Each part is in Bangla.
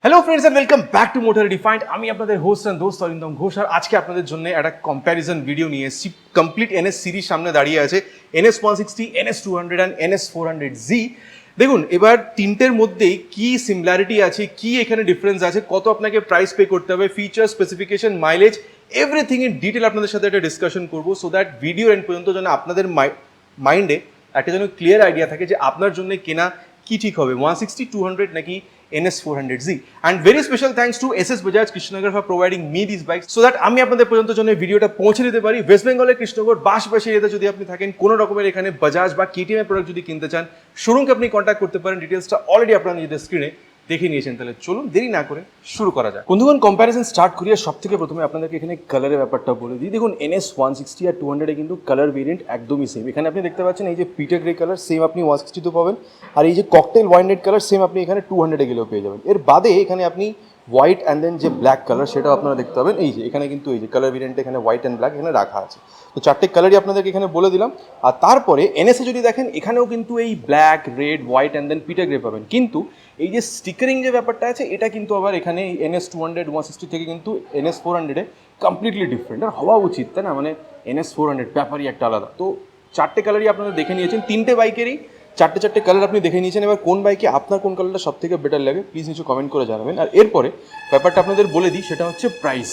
Hello friends and welcome back to Motor Defined. আমি আপনাদের হোস্ট এন্ড দোস্ত অরিন্দম ঘোষ, আর আজকে আপনাদের জন্য একটা কম্প্যারিজন ভিডিও নিয়ে এসেছি। কমপ্লিট এনএস সিরিজ সামনে দাঁড়িয়ে আছে, NS 160, NS 200 and NS 400Z। দেখুন এবার তিনটের মধ্যেই কি সিমিলারিটি আছে, কি এখানে ডিফারেন্স আছে, কত আপনাকে প্রাইস পে করতে হবে, feature, specification, mileage, everything in detail আপনাদের সাথে একটা ডিসকাশন করবো, সো দ্যাট ভিডিও এন্ড পর্যন্ত যেন আপনাদের মাইন্ডে একটা যেন ক্লিয়ার আইডিয়া থাকে যে আপনার জন্য কেনা কি ঠিক হবে, 160, 200 নাকি NS 400Z। And very special thanks to SS Bajaj Krishnanagar for providing me these bikes so that আমি আপনাদের পর্যন্ত জন্য ভিডিওটা পৌঁছে দিতে পারি। ওয়েস্ট বেঙ্গলের কৃষ্ণনগর বাসবাসী এরিয়াতে যদি আপনি থাকেন, কোনো রকমের এখানে বাজাজ বা KTM এর প্রোডাক্ট যদি কিনতে চান, শোরুমকে আপনি কন্ট্যাক্ট করতে পারেন। ডিটেলসটা অলরেডি আপনারা নিজেদের স্ক্রিনে দেখে নিয়েছেন। তাহলে চলুন দেরি না করে শুরু করা যাক। বন্ধুগণ, কম্প্যারিজন স্টার্ট করি, আর সব থেকে প্রথমে আপনাদেরকে এখানে কালারের ব্যাপারটা বলে দিই। দেখুন NS 160 আর 200 কিন্তু কালার ভেরিয়েন্ট একদমই সেম। এখানে আপনি দেখতে পাচ্ছেন এই যে পিটা গ্রে কালার সেম আপনি 160 তো পাবেন, আর এই যে cocktail wine red colour same আপনি এখানে 200 গেলেও পেয়ে যাবেন। এর বাদে এখানে আপনি হোয়াইট অ্যান্ড দেন যে ব্ল্যাক কালার সেটাও আপনারা দেখতে পাবেন। এই যে এখানে কিন্তু এই যে কালার ভেরিয়েন্টে এখানে হোয়াইট অ্যান্ড ব্ল্যাক এখানে রাখা আছে। তো চারটে কালারই আপনাদেরকে এখানে বলে দিলাম। আর তারপরে NS-এ যদি দেখেন এখানেও কিন্তু এই black, red, white and then পিটা গ্রে পাবেন, কিন্তু এই যে স্টিকারিং যে ব্যাপারটা আছে এটা কিন্তু আবার এখানে NS 200 160 থেকে কিন্তু NS 400-এ কমপ্লিটলি ডিফারেন্ট। আর হওয়া উচিত, তাই না? মানে NS 400 ব্যাপারই একটা আলাদা। তো চারটে কালারই আপনারা দেখে নিয়েছেন, তিনটে বাইকেরই চারটে কালার আপনি দেখে নিয়েছেন। এবার কোন বাইকে আপনার কোন কালারটা সব থেকে বেটার লাগে প্লিজ নিচে কমেন্ট করে জানাবেন। আর এরপরে ব্যাপারটা আপনাদের বলে দিই, সেটা হচ্ছে প্রাইস।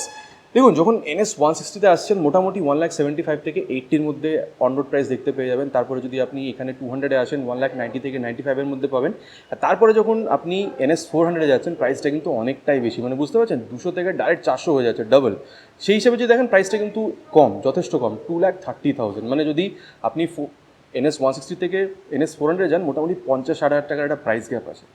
দেখুন যখন NS 160-তে আসছেন মোটামুটি 1,75,000 থেকে 80-র মধ্যে অন রোড প্রাইস দেখতে পেয়ে যাবেন। তারপরে যদি আপনি এখানে 200-এ আসেন 1,90,000 থেকে 95-এর মধ্যে পাবেন। আর তারপরে যখন আপনি NS 400-এ যাচ্ছেন প্রাইসটা কিন্তু অনেকটাই বেশি, মানে বুঝতে পারছেন 200 থেকে ডাইরেক্ট 400 হয়ে যাচ্ছে, ডাবল। সেই হিসেবে যদি দেখেন প্রাইসটা কিন্তু কম, যথেষ্ট কম, 2,30,000। মানে যদি আপনি NS 160 থেকে NS 400 যান মোটামুটি 50-60,000 টাকার একটা প্রাইস গ্যাপ আছে,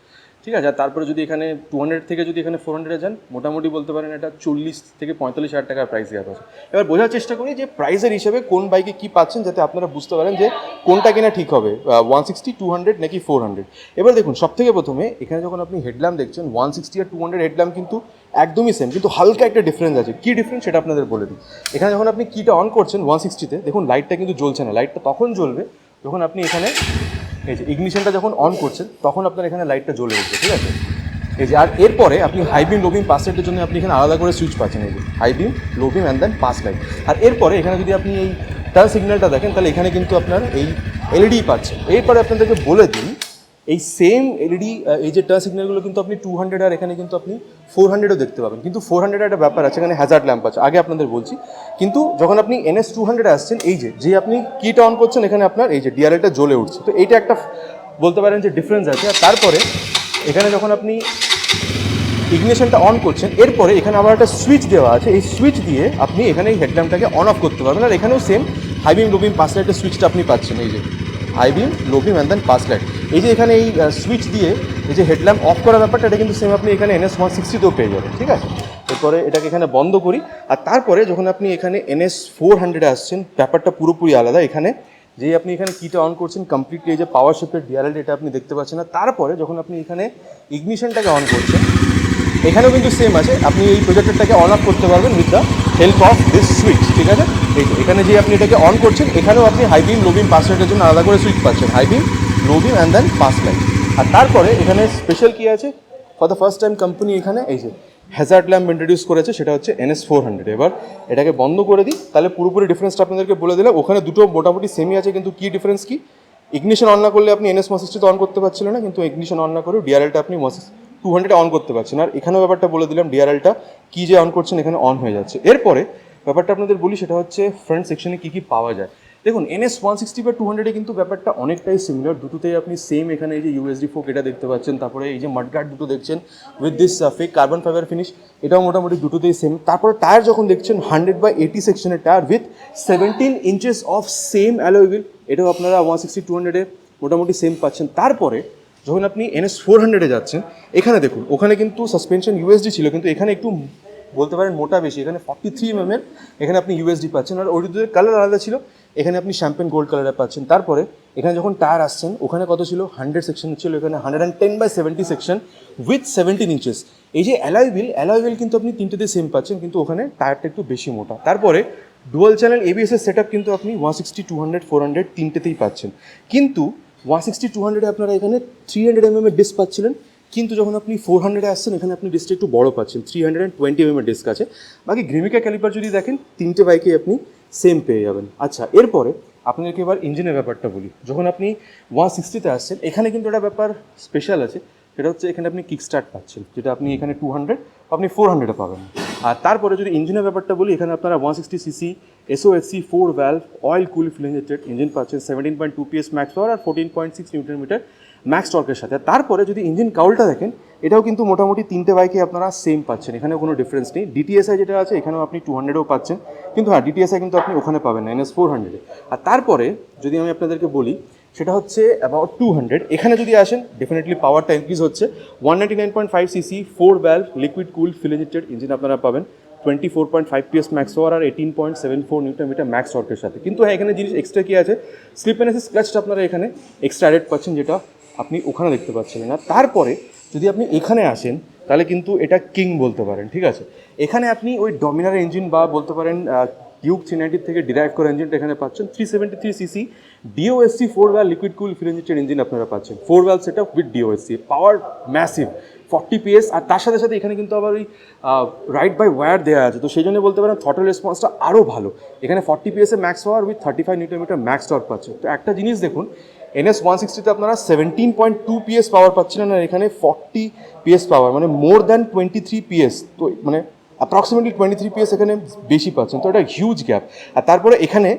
ঠিক আছে। আর তারপরে যদি এখানে 200 থেকে যদি এখানে 400 যান মোটামুটি বলতে পারেন এটা 40 থেকে 45,000 টাকার প্রাইস গ্যাপ আছে। এবার বোঝার চেষ্টা করি যে প্রাইসের হিসেবে কোন বাইকে কী পাচ্ছেন, যাতে আপনারা বুঝতে পারেন যে কোনটা কিনা ঠিক হবে, 160, 200 নাকি 400। এবার দেখুন সব থেকে প্রথমে এখানে যখন আপনি হেডল্যাম্প দেখছেন 160 আর 200 হেডল্যাম্প কিন্তু একদমই সেম, কিন্তু হালকা একটা ডিফারেন্স আছে। কী ডিফারেন্স সেটা আপনাদের বলে দিই। এখানে যখন আপনি কিটা অন করছেন 160-তে দেখুন লাইটটা কিন্তু জ্বলছে না, লাইটটা তখন জ্বলবে যখন আপনি এখানে এই যে ইগনিশনটা যখন অন করছেন তখন আপনার এখানে লাইটটা জ্বলে উঠবে, ঠিক আছে। এই যে আর এরপরে আপনি high beam, low beam, pass লাইটের জন্য আপনি এখানে আলাদা করে সুইচ পাচ্ছেন, এই যে high beam, low beam and then pass light. আর এরপরে এখানে যদি আপনি এই টার্ন সিগন্যালটা দেখেন তাহলে এখানে কিন্তু আপনার এই LED পাচ্ছেন। এরপরে আপনাদেরকে বলে দিই এই সেম LED এই যে টার্ন সিগন্যালগুলো কিন্তু আপনি 200 আর এখানে কিন্তু আপনি 400-ও দেখতে পাবেন, কিন্তু 400 একটা ব্যাপার আছে, এখানে হ্যাজার্ড ল্যাম্প আছে, আগে আপনাদের বলছি। কিন্তু যখন আপনি NS 200-এ আসছেন এই যে আপনি কিটা অন করছেন এখানে আপনার এই যে DRLটা জ্বলে উঠছে। তো এইটা একটা বলতে পারেন যে ডিফারেন্স আছে। আর তারপরে এখানে যখন আপনি ইগনিশনটা অন করছেন এরপরে এখানে আবার একটা সুইচ দেওয়া আছে, এই সুইচ দিয়ে আপনি এখানে এই হেডল্যাম্পটাকে অন অফ করতে পারবেন। আর এখানেও same high beam, low beam, pass লাইটের সুইচটা আপনি পাচ্ছেন, এই যে high beam, low beam and then pass light. এই যে এখানে এই সুইচ দিয়ে এই যে হেডল্যাম্প অফ করার ব্যাপারটা এটা কিন্তু সেম আপনি এখানে NS 160-তেও পেয়ে যাবেন, ঠিক আছে। এরপরে এটাকে এখানে বন্ধ করি। আর তারপরে যখন আপনি এখানে NS 400-এ আসছেন ব্যাপারটা পুরোপুরি আলাদা। এখানে যেই আপনি এখানে কিটা অন করছেন কমপ্লিটলি এই যে পাওয়ার শেপের DRL এটা আপনি দেখতে পাচ্ছেন না। তারপরে যখন আপনি এখানে ইগনিশনটাকে অন করছেন এখানেও কিন্তু সেম আছে, আপনি এই প্রজেক্টরটাকে অন অফ করতে পারবেন with the help of this switch, ঠিক আছে। এই যে এখানে যে আপনি এটাকে অন করছেন এখানেও আপনি high beam, low beam, pass লাইটের জন্য আলাদা করে সুইচ পাচ্ছেন, high beam, low beam and then pass light. আর তারপরে এখানে স্পেশাল কী আছে, for the first time company এখানে এই যে হ্যাজার্ড ল্যাম্প ইন্ট্রোডিউস করেছে, সেটা হচ্ছে NS 400। এবার এটাকে বন্ধ করে দিই, তাহলে পুরোপুরি ডিফারেন্সটা আপনাদেরকে বলে দিলাম। ওখানে দুটো মোটামুটি সেমই আছে, কিন্তু কী ডিফারেন্স কি, ইগনিশন অন না করলে আপনি NS 160 অন করতে পারছিলেন না, কিন্তু ইগনিশন অন না করে DRLটা আপনি 200 অন করতে পারছেন। আর এখানেও ব্যাপারটা বলে দিলাম, DRLটা কী যে অন করছেন এখানে অন হয়ে যাচ্ছে। এরপরে ব্যাপারটা আপনাদের বলি, সেটা হচ্ছে ফ্রন্ট সেকশনে কী কী পাওয়া যায়। দেখুন NS 160 বা 200-এ কিন্তু ব্যাপারটা অনেকটাই সিমিলার, দুটোতেই আপনি সেম এখানে এই যে USD ফোক এটা দেখতে পাচ্ছেন, তারপরে এই যে মাডগার্ড দুটো দেখছেন with this fake carbon fibre finish, এটাও মোটামুটি দুটোতেই সেম। তারপরে টায়ার যখন দেখছেন 100/80 সেকশনের tyre with 17 inches of same alloy wheel, এটাও আপনারা 160 200-এ মোটামুটি সেম পাচ্ছেন। তারপরে যখন আপনি NS 400-এ যাচ্ছেন এখানে দেখুন ওখানে কিন্তু সাসপেনশন USD ছিল, কিন্তু এখানে একটু বলতে পারেন মোটা বেশি, এখানে 43 mm এখানে আপনি USD পাচ্ছেন। আর ওই দুটোর কালার আলাদা ছিল, এখানে আপনি শ্যাম্পেন গোল্ড কালারে পাচ্ছেন। তারপরে এখানে যখন টায়ার আসছেন ওখানে কত ছিল, 100 সেকশন ছিল, এখানে 110/70 সেকশন উইথ 17 ইঞ্চেস। এই যে অ্যালয় হুইল কিন্তু আপনি তিনটেতে সেম পাচ্ছেন, কিন্তু ওখানে টায়ারটা একটু বেশি মোটা। তারপরে ডুয়াল চ্যানেল ABS-এর সেট আপ কিন্তু আপনি 160, 200, 400 তিনটেতেই পাচ্ছেন, কিন্তু 160, 200-এ আপনারা এখানে 300 mm ডিস্ক পাচ্ছিলেন, কিন্তু যখন আপনি 400-এ আসছেন এখানে আপনি ডিস্কটা একটু বড় পাচ্ছেন, 320 mm ডিস্ক আছে। বাকি গ্রিমিকা ক্যালিপার যদি দেখেন তিনটে বাইকেই আপনি সেম পেয়ে যাবেন। আচ্ছা, এরপরে আপনাদেরকে এবার ইঞ্জিনের ব্যাপারটা বলি। যখন আপনি 160-তে আসছেন এখানে কিন্তু একটা ব্যাপার স্পেশাল আছে, সেটা হচ্ছে এখানে আপনি কিক স্টার্ট পাচ্ছেন, যেটা আপনি এখানে 200 আপনি 400-এ পাবেন। আর তারপরে যদি ইঞ্জিনের ব্যাপারটা বলি, এখানে আপনারা 160cc SOHC 4 valve oil cool fuel injected engine পাচ্ছেন, 17.2 PS ম্যাক্স পাওয়ার আর 14.6 নিউটন মিটার ম্যাক্স টর্কের সাথে। তারপরে যদি ইঞ্জিন কাউলটা দেখেন, এটাও কিন্তু মোটামুটি তিনটে বাইকে আপনারা সেম পাচ্ছেন, এখানেও কোনো ডিফারেন্স নেই। DTSI যেটা আছে এখানেও আপনি 200-এও পাচ্ছেন, কিন্তু হ্যাঁ DTSI কিন্তু আপনি ওখানে পাবেন না, NS 400-এ। আর তারপরে যদি আমি আপনাদেরকে বলি, সেটা হচ্ছে অ্যাবাউট 200, এখানে যদি আসেন ডেফিনেটলি পাওয়ারটা ইনক্রিজ হচ্ছে। 199.5cc 4 valve liquid cool fuel injected engine আপনারা পাবেন, 24.5 PS ম্যাক্স পাওয়ার আর 18.74 নিউটন মিটার ম্যাক্স টর্কের সাথে। কিন্তু হ্যাঁ এখানে জিনিস এক্সট্রা কী আছে, স্লিপ অ্যান্ড অ্যাসিস্ট ক্লাচটা আপনারা এখানে এক্সট্রা অ্যাডেড পাচ্ছেন, যেটা আপনি ওখানে দেখতে পাচ্ছেন না। তারপরে যদি আপনি এখানে আসেন তাহলে কিন্তু এটা কিং বলতে পারেন, ঠিক আছে। এখানে আপনি ওই ডমিনার ইঞ্জিন বা বলতে পারেন ডিউক 390 থেকে ডিরাইভ করা ইঞ্জিনটা এখানে পাচ্ছেন। 373cc DOSC 4 valve liquid cool fuel injected engine আপনারা পাচ্ছেন, 4 valve setup with DOSC, power massive 40 PS। আর তার সাথে সাথে এখানে কিন্তু আবার ওই রাইড বাই ওয়্যার দেওয়া আছে, তো সেই জন্য বলতে পারেন থ্রটল রেসপন্সটা আরও ভালো। এখানে 40 PS max power with 35 newton metre max torque পাচ্ছেন। তো একটা জিনিস দেখুন, NS 160-তে আপনারা 17.2 PS পাওয়ার পাচ্ছিলেন, আর এখানে 40 PS পাওয়ার, মানে মোর দ্যান 23 PS, তো মানে অ্যাপ্রক্সিমেটলি 23 PS এখানে বেশি পাচ্ছেন, তো এটা হিউজ গ্যাপ। আর তারপরে এখানে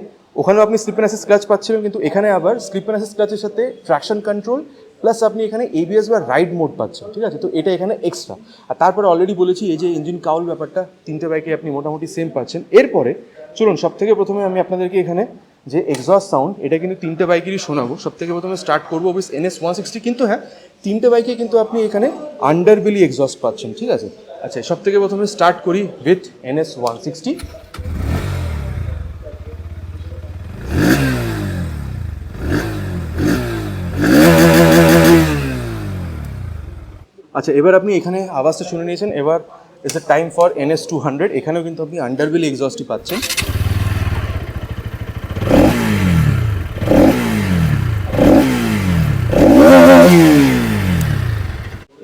ওখানেও আপনি স্লিপ অ্যান্ড অ্যাসিস্ট ক্লাচ পাচ্ছিলেন, কিন্তু এখানে আবার স্লিপ অ্যান্ড অ্যাসিস্ট ক্লাচের সাথে ট্র্যাকশন কন্ট্রোল প্লাস আপনি এখানে ABS বা রাইড মোড পাচ্ছেন, ঠিক আছে। তো এটা এখানে এক্সট্রা। আর তারপরে অলরেডি বলেছি এই যে ইঞ্জিন কাউল ব্যাপারটা তিনটে বাইকে আপনি মোটামুটি সেম পাচ্ছেন। এরপরে চলুন সব থেকে প্রথমে আমি আপনাদেরকে এখানে যে এক্সস্ট সাউন্ড, এটা কিন্তু তিনটে বাইকেরই শোনাবো। সব থেকে প্রথমে স্টার্ট করবো উইথ NS 160, কিন্তু হ্যাঁ তিনটে বাইকে কিন্তু আপনি এখানে আন্ডারবেলি এক্সস্ট পাচ্ছেন, ঠিক আছে। আচ্ছা, সব থেকে প্রথমে স্টার্ট করি উইথ NS 160। আচ্ছা, এবার আপনি এখানে আওয়াজটা শুনে নিয়েছেন, এবার it's a time for NS 200। এখানেও কিন্তু আপনি আন্ডারবেলি এক্সস্টই পাচ্ছেন।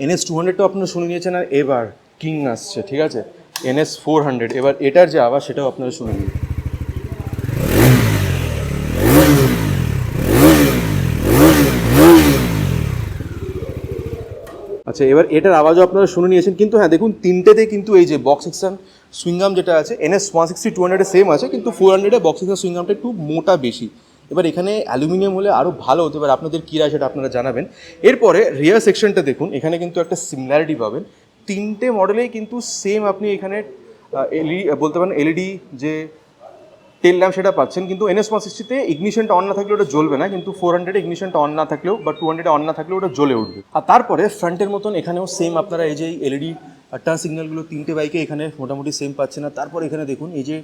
NS 200টাও আপনারা শুনে নিয়েছেন, আর এবার কিং আসছে, ঠিক আছে, NS 400। এবার এটার যে আওয়াজ সেটাও আপনারা শুনে নিন। আচ্ছা, এবার এটার আওয়াজও আপনারা শুনে নিয়েছেন, কিন্তু হ্যাঁ দেখুন তিনটেতে কিন্তু এই যে বক্স সেকশন সুইংগাম যেটা আছে NS 160 200-এ সেম আছে, কিন্তু 400-এ বক্স সেকশন সুইংগামটা একটু মোটা বেশি। এবার এখানে অ্যালুমিনিয়াম হলে আরও ভালো হতে পারে, আপনাদের কী রায় সেটা আপনারা জানাবেন। এরপরে রিয়ার সেকশনটা দেখুন, এখানে কিন্তু একটা সিমিলারিটি পাবেন, তিনটে মডেলেই কিন্তু সেম আপনি এখানে বলতে পারেন LED যে টেল ল্যাম্প সেটা পাচ্ছেন, কিন্তু NS 160-তে ইগনিশনটা অন না থাকলে ওটা জ্বলবে না, কিন্তু 400-এ ইগনিশনটা অন না থাকলেও বা 200-এ অন না থাকলেও ওটা জ্বলে উঠবে। আর তারপরে ফ্রন্টের মতন এখানেও সেম আপনারা এই যে LED টার্ন সিগন্যালগুলো তিনটে বাইকে এখানে মোটামুটি সেম পাচ্ছেন। আর তারপর এখানে দেখুন এই যে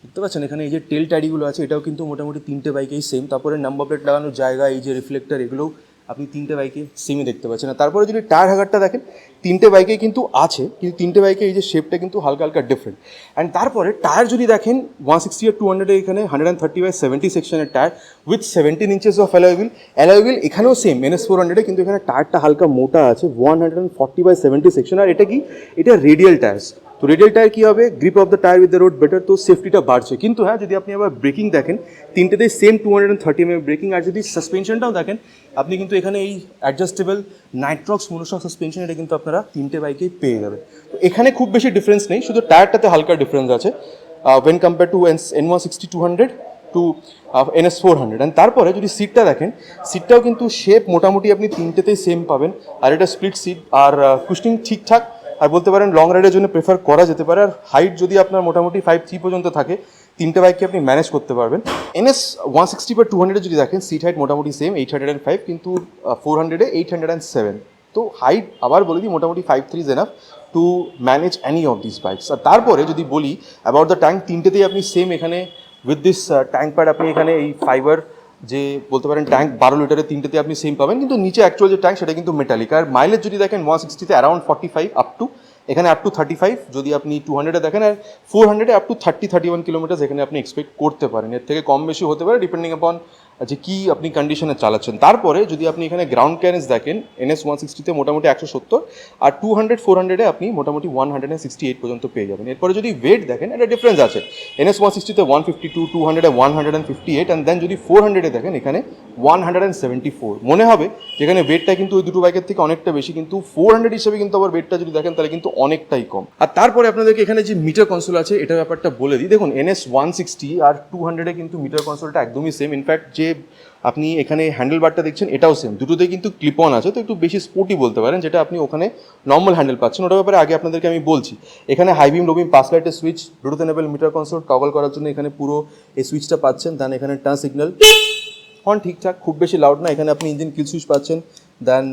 দেখতে পাচ্ছেন এখানে এই যে টেল ট্যাডিগুলো আছে, এটাও কিন্তু মোটামুটি তিনটে বাইকেই সেম। তারপরে নাম্বার প্লেট লাগানোর জায়গা, এই যে রিফ্লেক্টার, এগুলোও আপনি তিনটে বাইকে সেমই দেখতে পাচ্ছেন। আর তারপরে যদি টায়ার হ্যাগারটা দেখেন, তিনটে বাইকেই কিন্তু আছে, কিন্তু তিনটে বাইকে এই যে শেপটা কিন্তু হালকা হালকা ডিফারেন্ট। অ্যান্ড তারপরে টায়ার যদি দেখেন 160 আর 200-এ এখানে 130/70 সেকশনের tyre with 17 inches of alloy wheel এখানেও সেম NS 400-এ, কিন্তু এখানে টায়ারটা হালকা মোটা আছে, 140/70 সেকশন। আর এটা কি, এটা রেডিয়াল টায়ার্স, তো রেডিয়াল টায়ার কী হবে, grip of the tyre with the road better, তো সেফটিটা বাড়ছে। কিন্তু হ্যাঁ যদি আপনি আবার ব্রেকিং দেখেন, তিনটেতেই সেম 230 mm ব্রেকিং। আর যদি সাসপেনশনটাও দেখেন, আপনি কিন্তু এখানে এই অ্যাডজাস্টেবল নাইট্রক্স মনোশক সাসপেনশন, এটা কিন্তু আপনারা তিনটে বাইকেই পেয়ে যাবেন। তো এখানে খুব বেশি ডিফারেন্স নেই, শুধু টায়ারটাতে হালকা ডিফারেন্স আছে when compare to N160 200 to NS 400। And তারপরে যদি সিটটা দেখেন, সিটটাও কিন্তু শেপ মোটামুটি আপনি তিনটেতেই সেম পাবেন। আর এটা স্প্লিট সিট, আর কুশনিং ঠিকঠাক, আর বলতে পারেন লং রাইডের জন্য প্রেফার করা যেতে পারে। আর হাইট যদি আপনার মোটামুটি 5'3" পর্যন্ত থাকে, তিনটে বাইককে আপনি ম্যানেজ করতে পারবেন। NS 160 বা 200 যদি দেখেন, সিট হাইট মোটামুটি সেম 805, কিন্তু 400-এ 807। তো হাইট আবার বলে দিই, মোটামুটি 5'3" is enough to manage any of this bikes. আর তারপরে যদি বলি অ্যাবাউট দ্য ট্যাঙ্ক, তিনটেতেই আপনি সেম এখানে উইথ দিস ট্যাঙ্ক প্যাড আপনি এখানে এই ফাইবার যে বলতে পারেন ট্যাঙ্ক 12 লিটারের তিনটেতে আপনি সেম পাবেন, কিন্তু নিচে অ্যাকচুয়াল যে ট্যাঙ্ক সেটা কিন্তু মেটালিক। আর মাইলেজ যদি দেখেন 160-তে অ্যারাউন্ড 45 আপ টু, এখানে আপ টু 35, যদি আপনি 200-এ দেখেন, আর 400-এ আপ টু 30-31 কিলোমিটার এখানে আপনি এক্সপেক্ট করতে পারেন। এর থেকে কম বেশি হতে পারে ডিপেন্ডিং আপন যে কি আপনি কন্ডিশনে চালাচ্ছেন। তারপরে যদি আপনি এখানে গ্রাউন্ড ক্লিয়ারেন্স দেখেন NS 160 মোটামুটি 170, আর 200-400 আপনি মোটামুটি 168 পর্যন্ত পেয়ে যাবেন। এরপরে যদি ওয়েট দেখেন একটা ডিফারেন্স আছে, NS 160 152, 200 158, অ্যান্ড দেন যদি 400 দেখেন এখানে 174। মনে হবে যেখানে ওয়েটটা কিন্তু ওই দুটো বাইকের থেকে অনেকটা বেশি, কিন্তু 400 হিসেবে কিন্তু আবার ওয়েটটা যদি দেখেন তাহলে কিন্তু অনেকটাই কম। আর তারপরে আপনাদেরকে এখানে যে মিটার কনসোল আছে এটা ব্যাপারটা বলে দিই। দেখুন NS 160 আর 200 কিন্তু মিটার কনসোলটা একদমই সেম। ইনফ্যাক্ট যে আপনি এখানে হ্যান্ডেল বারটা দেখছেন এটাও সেম, দুটোতেই কিন্তু ক্লিপ অন আছে, তো একটু বেশি স্পোর্টি বলতে পারেন, যেটা আপনি ওখানে নর্মাল হ্যান্ডেল পাচ্ছেন। ওটার ব্যাপারে আগে আপনাদেরকে আমি বলছি। এখানে high beam low beam pass লাইটের switch, Bluetooth enable metre console toggle করার জন্য এখানে পুরো এই সুইচটা পাচ্ছেন। দেন এখানে টার্ন সিগন্যাল, হর্ন ঠিকঠাক, খুব বেশি লাউড না। এখানে আপনি ইঞ্জিন কিল সুইচ পাচ্ছেন, দেন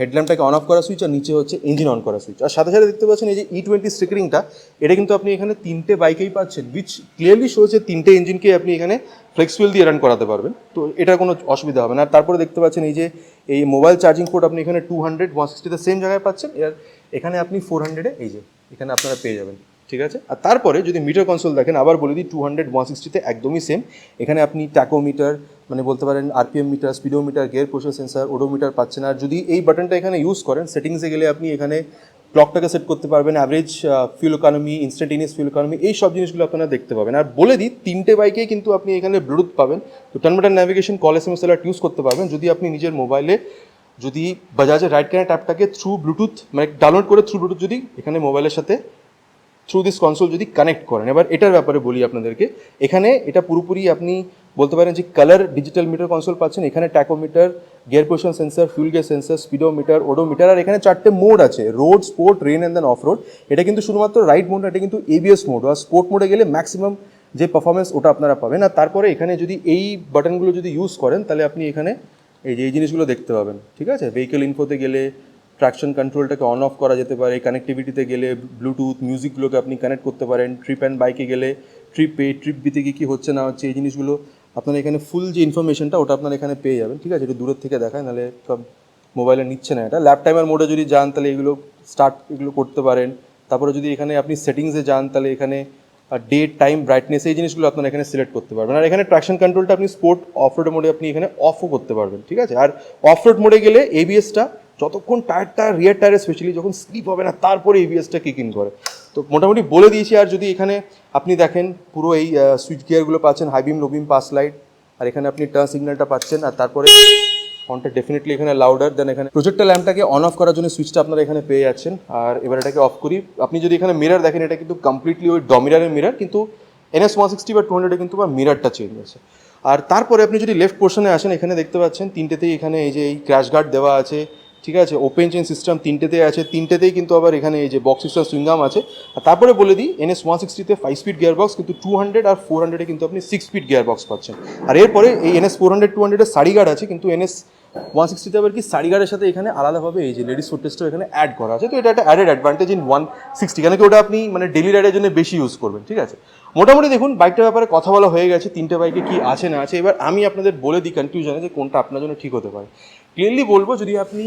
হেডল্যাম্পটাকে অন অফ করা সুইচ, আর নিচে হচ্ছে ইঞ্জিন অন করা সুইচ। আর সাথে সাথে দেখতে পাচ্ছেন এই যে E20 স্টিকারিংটা, এটা কিন্তু আপনি এখানে তিনটে বাইকেই পাচ্ছেন, উইচ ক্লিয়ারলি শোজ যে তিনটে ইঞ্জিনকে আপনি এখানে ফ্লেক্সিবল দিয়ে রান করাতে পারবেন, তো এটার কোনো অসুবিধা হবে না। আর তারপরে দেখতে পাচ্ছেন এই যে এই মোবাইল চার্জিং পোর্ট আপনি এখানে 200 160 সেম জায়গায় পাচ্ছেন, আর এখানে আপনি 400 এই যে এখানে আপনারা পেয়ে যাবেন, ঠিক আছে। আর তারপরে যদি মিটার কনসোল দেখেন, আবার বলে দিই 200 160 একদমই সেম। এখানে আপনি ট্যাকোমিটার মানে বলতে পারেন RPM metre, speedometer, gear pressure sensor, odometer পাচ্ছেন। আর যদি এই বাটনটা এখানে ইউজ করেন, সেটিংসে গেলে আপনি এখানে ক্লকটাকে সেট করতে পারবেন, average fuel economy, instantaneous fuel economy, এই সব জিনিসগুলো আপনারা দেখতে পাবেন। আর বলে দিই তিনটে বাইকেই কিন্তু আপনি এখানে ব্লুটুথ পাবেন, তো turn button navigation, call SMS alert use করতে পারবেন। যদি আপনি নিজের মোবাইলে যদি বাজাজের রাইট কানেক্ট অ্যাপটাকে থ্রু ব্লুটুথ মানে ডাউনলোড করে থ্রু ব্লুটুথ যদি এখানে মোবাইলের সাথে থ্রু দিস কনসোল যদি কানেক্ট করেন, এবার এটার ব্যাপারে বলি আপনাদেরকে। এখানে এটা পুরোপুরি আপনি বলতে পারেন যে কালার ডিজিটাল মিটার কনসোল পাচ্ছেন। এখানে tachometer, gear position sensor, fuel gauge sensor, speedometer, odometer, আর এখানে চারটে মোড আছে, road, sport, rain and then off road. এটা কিন্তু শুধুমাত্র রাইড মোড, এটা কিন্তু ABS মোড। আর স্পোর্ট মোডে গেলে ম্যাক্সিমাম যে পারফরমেন্স ওটা আপনারা পাবেন। আর তারপরে এখানে যদি এই বাটনগুলো যদি ইউজ করেন, তাহলে আপনি এখানে এই যে এই জিনিসগুলো দেখতে পাবেন, ঠিক আছে। ভেহিকেল ইনফোতে গেলে ট্র্যাকশন কন্ট্রোলটাকে অন অফ করা যেতে পারে, কানেক্টিভিটিতে গেলে ব্লুটুথ মিউজিকগুলোকে আপনি কানেক্ট করতে পারেন, ট্রিপ অ্যান্ড বাইকে গেলে ট্রিপ বিতে কী কী হচ্ছে না হচ্ছে এই জিনিসগুলো আপনারা এখানে ফুল যে ইনফরমেশনটা ওটা আপনারা এখানে পেয়ে যাবেন, ঠিক আছে। একটু দূরের থেকে দেখায়, নাহলে সব মোবাইলে নিচ্ছে না এটা। ল্যাপ টাইমার মোডে যদি যান তাহলে এগুলো এগুলো করতে পারেন। তারপরে যদি এখানে আপনি সেটিংসে যান তাহলে এখানে ডেট, টাইম, ব্রাইটনেস, এই জিনিসগুলো আপনারা এখানে সিলেক্ট করতে পারবেন। আর এখানে ট্র্যাকশন কন্ট্রোলটা আপনি স্পোর্ট অফ রোড মোডে আপনি এখানে অফও করতে পারবেন, ঠিক আছে। আর অফ রোড মোডে গেলে ABSটা যতক্ষণ টায়ারটা রিয়ার টায়ারে স্পেশালি যখন স্লিপ হবে না, তারপরে ABSটা কিক ইন করে, তো মোটামুটি বলে দিয়েছি। আর যদি এখানে আপনি দেখেন পুরো এই সুইচ গিয়ারগুলো পাচ্ছেন, high beam low beam pass light, আর এখানে আপনি টার্ন সিগন্যালটা পাচ্ছেন। আর তারপরে ফন্টটা ডেফিনেটলি এখানে লাউডার। দেন এখানে প্রজেক্টর ল্যাম্পটাকে অন অফ করার জন্য সুইচটা আপনারা এখানে পেয়ে যাচ্ছেন। আর এবার এটাকে অফ করি, আপনি যদি এখানে মিরার দেখেন, এটা কিন্তু কমপ্লিটলি ওই ডমিরারের মিরার, কিন্তু NS 160 বা 200 কিন্তু বা মিরারটা চেঞ্জ আছে। আর তারপরে আপনি যদি লেফট পোর্শনে আসেন, এখানে দেখতে পাচ্ছেন তিনটেতেই এখানে এই যে এই ক্র্যাশ গার্ড দেওয়া আছে, ঠিক আছে। ওপেন চেইন সিস্টেম তিনটেতেই আছে, তিনটেতেই কিন্তু আবার এখানে এই যে বক্স সিস্টেম সুইংগাম আছে। আর তারপরে বলে দিই NS 160-তে 5 স্পিড গিয়ার বক্স, কিন্তু 200 আর 400-এ কিন্তু আপনি 6 স্পিড গিয়ার বক্স পাচ্ছেন। আর এরপরে এই NS 400 200-এর সারি গার্ড আছে, কিন্তু NS 160-তে আবার কি সারি গার্ডের সাথে এখানে আলাদাভাবে এই যে লেডিস ফুট টেস্টও এখানে অ্যাড করা আছে, তো এটা একটা অ্যাডেড অ্যাডভান্টেজ ইন 160, কেন কি ওটা আপনি মানে ডেলি রাইডের জন্য বেশি ইউজ করবেন, ঠিক আছে। মোটামুটি দেখুন বাইকটার ব্যাপারে কথা বলা হয়ে গেছে, তিনটে বাইকে কি আছে না আছে। এবার আমি আপনাদের বলে দিই কনফিউশনে যে কোনটা আপনার জন্য ঠিক হতে পারে। ক্লিয়ারলি বলবো, যদি আপনি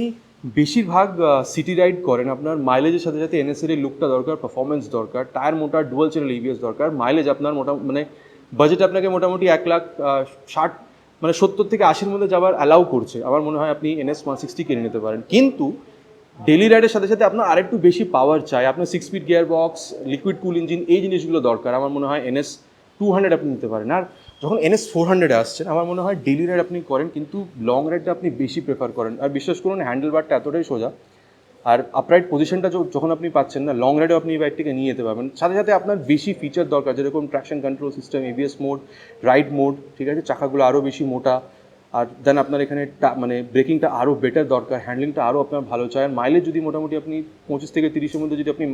বেশিরভাগ সিটি রাইড করেন, আপনার মাইলেজের সাথে সাথে NS-এর লুকটা দরকার, পারফরমেন্স দরকার, টায়ার মোটা, ডুয়াল চ্যানেল ABS দরকার, মাইলেজ আপনার মানে বাজেট আপনাকে মোটামুটি 1,60,000 মানে 70 থেকে 80-র মধ্যে যাওয়ার অ্যালাউ করছে, আমার মনে হয় আপনি NS 160 কিনে নিতে পারেন। কিন্তু ডেলি রাইডের সাথে সাথে আপনার আরেকটু বেশি পাওয়ার চাই, আপনার 6 স্পিড গিয়ার বক্স, লিকুইড কুল ইঞ্জিন, এই জিনিসগুলো দরকার, আমার মনে হয় NS 200 আপনি নিতে পারেন। আর যখন NS 400-এ আসছেন, আমার মনে হয় ডেলি রাইড আপনি করেন, কিন্তু লং রাইডটা আপনি বেশি প্রেফার করেন। আর বিশ্বাস করুন, হ্যান্ডেল বারটা এতটাই সোজা, আর আপরাইট পজিশনটা যখন আপনি পাচ্ছেন না, লং রাইডেও আপনি এই বাইকটিকে নিয়ে যেতে পারবেন। সাথে সাথে আপনার বেশি ফিচার দরকার, যেরকম traction control system, ABS mode, ride mode, ঠিক আছে, চাকাগুলো আরও বেশি মোটা। আর দেন আপনার এখানে মানে ব্রেকিংটা আরও বেটার দরকার, হ্যান্ডলিংটা আরও আপনার ভালো চায়। আর মাইলেজ যদি মোটামুটি আপনি 25 থেকে 30-এর মধ্যে যদি আপনি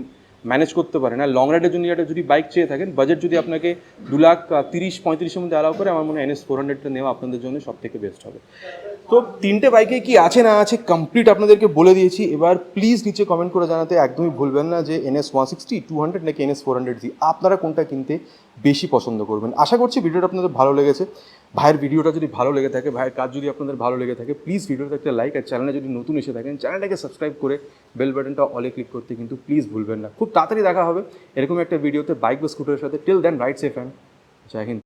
ম্যানেজ করতে পারেন, আর লং রাইডের জন্য একটা যদি বাইক চেয়ে থাকেন, বাজেট যদি আপনাকে 2,30,35-এর মধ্যে অ্যালাউ করে, আমার মনে হয় NS 400-টা নেওয়া আপনাদের জন্য সব থেকে বেস্ট হবে। তো তিনটে বাইকে কি আছে না আছে কমপ্লিট আপনাদেরকে বলে দিয়েছি। এবার প্লিজ নিচে কমেন্ট করে জানাতে একদমই ভুলবেন না যে NS 160, 200 নাকি NS 400Z আপনারা কোনটা কিনতে বেশি পছন্দ করবেন। আশা করছি ভিডিওটা আপনাদের ভালো লেগেছে। ভাইয়ের ভিডিওটা যদি ভালো লেগে থাকে, ভাইয়ের কাজ যদি আপনাদের ভালো লেগে থাকে, প্লিজ ভিডিওটা একটা লাইক, আর চ্যানেলে যদি নতুন এসে থাকেন চ্যানেলটাকে সাবস্ক্রাইব করে বেল বাটনটা অলে ক্লিক করতে কিন্তু প্লিজ ভুলবেন না। খুব তাড়াতাড়ি দেখা হবে এরকম একটা ভিডিওতে বাইক বা স্কুটারের সাথে। Till then ride safe and জয় হিন্দ।